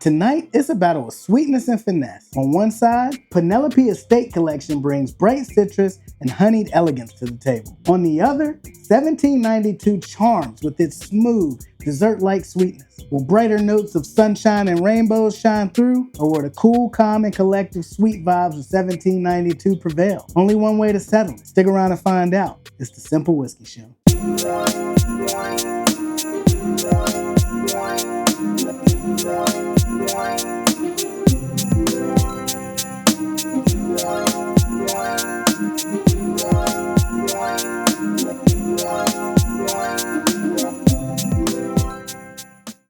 Tonight, it's a battle of sweetness and finesse. On one side, Penelope Estate Collection brings bright citrus and honeyed elegance to the table. On the other, 1792 charms with its smooth, dessert-like sweetness. Will brighter notes of sunshine and rainbows shine through, or will the cool, calm, and collective sweet vibes of 1792 prevail? Only one way to settle it. Stick around and find out. It's the Cynple Whiskey Show.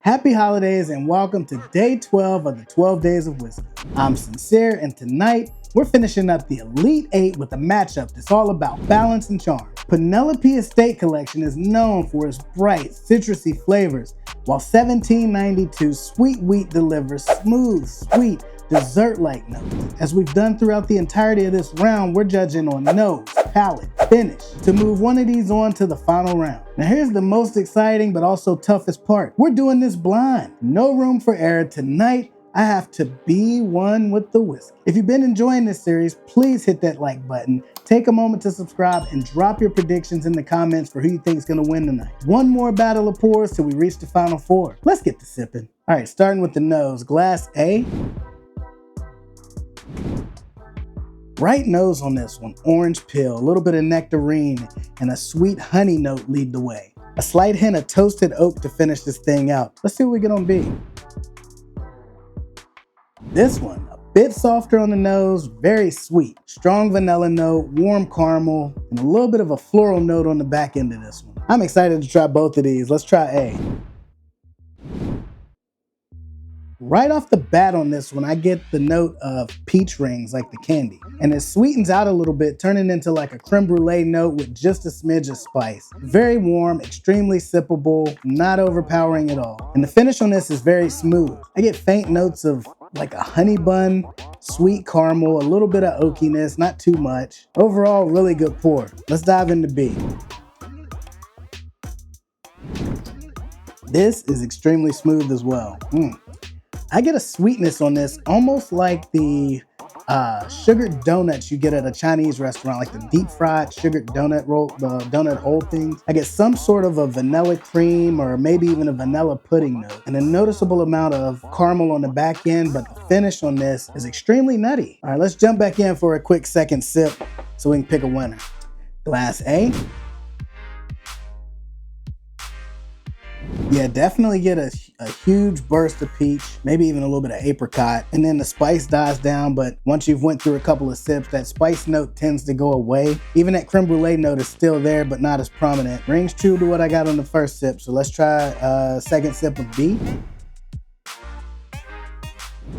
Happy holidays and welcome to day 12 of the 12 Days of Whiskey. I'm Cyncere, and tonight we're finishing up the Elite 8 with a matchup that's all about balance and charm. Penelope Estate Collection is known for its bright, citrusy flavors, while 1792 Sweet Wheat delivers smooth, sweet, dessert-like notes. As we've done throughout the entirety of this round, we're judging on nose, palate, finish to move one of these on to the final round. Now here's the most exciting but also toughest part. We're doing this blind. No room for error. Tonight, I have to be one with the whiskey. If you've been enjoying this series, please hit that like button. Take a moment to subscribe and drop your predictions in the comments for who you think is gonna win tonight. One more battle of pours till we reach the final four. Let's get to sipping. All right, starting with the nose. Glass A. Bright nose on this one, orange peel, a little bit of nectarine, and a sweet honey note lead the way. A slight hint of toasted oak to finish this thing out. Let's see what we get on B. This one, a bit softer on the nose, very sweet. Strong vanilla note, warm caramel, and a little bit of a floral note on the back end of this one. I'm excited to try both of these. Let's try A. Right off the bat on this one, I get the note of peach rings, like the candy. And it sweetens out a little bit, turning into like a creme brulee note with just a smidge of spice. Very warm, extremely sippable, not overpowering at all. And the finish on this is very smooth. I get faint notes of like a honey bun, sweet caramel, a little bit of oakiness, not too much. Overall, really good pour. Let's dive into B. This is extremely smooth as well. I get a sweetness on this, almost like the sugared donuts you get at a Chinese restaurant, like the deep fried sugared donut roll, the donut hole things. I get some sort of a vanilla cream or maybe even a vanilla pudding note, and a noticeable amount of caramel on the back end, but the finish on this is extremely nutty. All right, let's jump back in for a quick second sip so we can pick a winner. Glass A. Yeah, definitely get a huge burst of peach, maybe even a little bit of apricot, and then the spice dies down, but once you've went through a couple of sips, that spice note tends to go away. Even that creme brulee note is still there, but not as prominent. Rings true to what I got on the first sip, so let's try a second sip of B.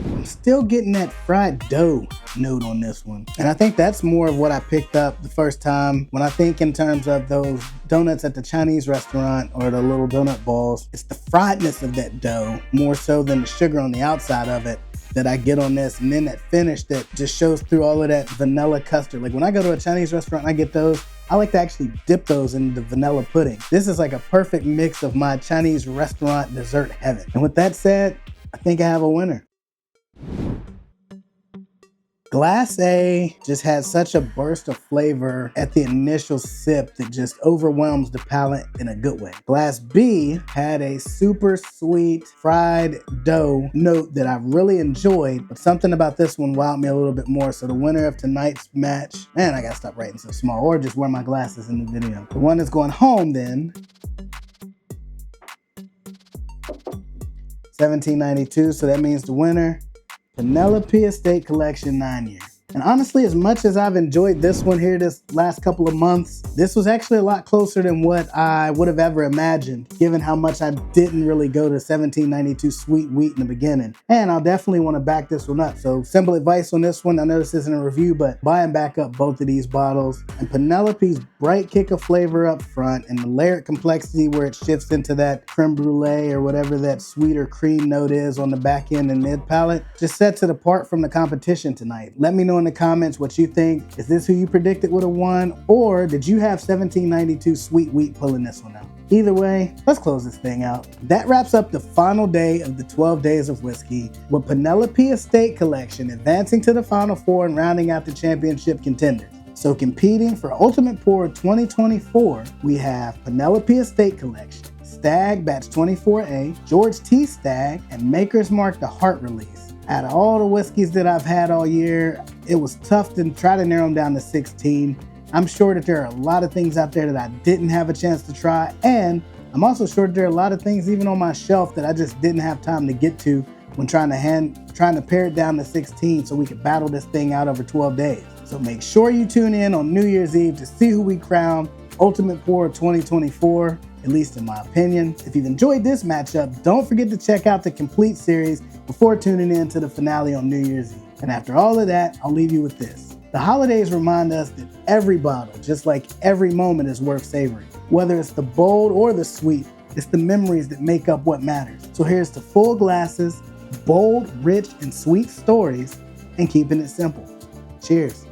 I'm still getting that fried dough note on this one. And I think that's more of what I picked up the first time. When I think in terms of those donuts at the Chinese restaurant or the little donut balls, it's the friedness of that dough more so than the sugar on the outside of it that I get on this. And then that finish that just shows through all of that vanilla custard. Like when I go to a Chinese restaurant and I get those, I like to actually dip those in the vanilla pudding. This is like a perfect mix of my Chinese restaurant dessert heaven. And with that said, I think I have a winner. Glass A just had such a burst of flavor at the initial sip that just overwhelms the palate in a good way. Glass B had a super sweet fried dough note that I really enjoyed, but something about this one wowed me a little bit more. So the winner of tonight's match, man, I gotta stop writing so small or just wear my glasses in the video. The one that's going home then, 1792, so that means the winner, Penelope Estate Collection 9 year. And honestly, as much as I've enjoyed this one here this last couple of months, this was actually a lot closer than what I would have ever imagined, given how much I didn't really go to 1792 Sweet Wheat in the beginning. And I'll definitely want to back this one up. So simple advice on this one, I know this isn't a review, but buy and back up both of these bottles. And Penelope's bright kick of flavor up front and the layered complexity where it shifts into that creme brulee or whatever that sweeter cream note is on the back end and mid palate just sets it apart from the competition tonight. Let me know in the comments what you think. Is this who you predicted would have won, or did you have 1792 Sweet Wheat pulling this one out? Either way, let's close this thing out. That wraps up the final day of the 12 Days of Whiskey, with Penelope Estate Collection advancing to the Final Four and rounding out the championship contenders. So competing for Ultimate Pour 2024, we have Penelope Estate Collection, Stag Batch 24A, George T. Stag, and Maker's Mark the Heart Release. Out of all the whiskeys that I've had all year, it was tough to try to narrow them down to 16. I'm sure that there are a lot of things out there that I didn't have a chance to try, and I'm also sure that there are a lot of things even on my shelf that I just didn't have time to get to when trying to pare it down to 16 so we could battle this thing out over 12 days. So make sure you tune in on New Year's Eve to see who we crown Ultimate Pour 2024, at least in my opinion. If you've enjoyed this matchup, don't forget to check out the complete series before tuning in to the finale on New Year's Eve. And after all of that, I'll leave you with this. The holidays remind us that every bottle, just like every moment, is worth savoring. Whether it's the bold or the sweet, it's the memories that make up what matters. So here's to full glasses, bold, rich, and sweet stories, and keeping it simple. Cheers.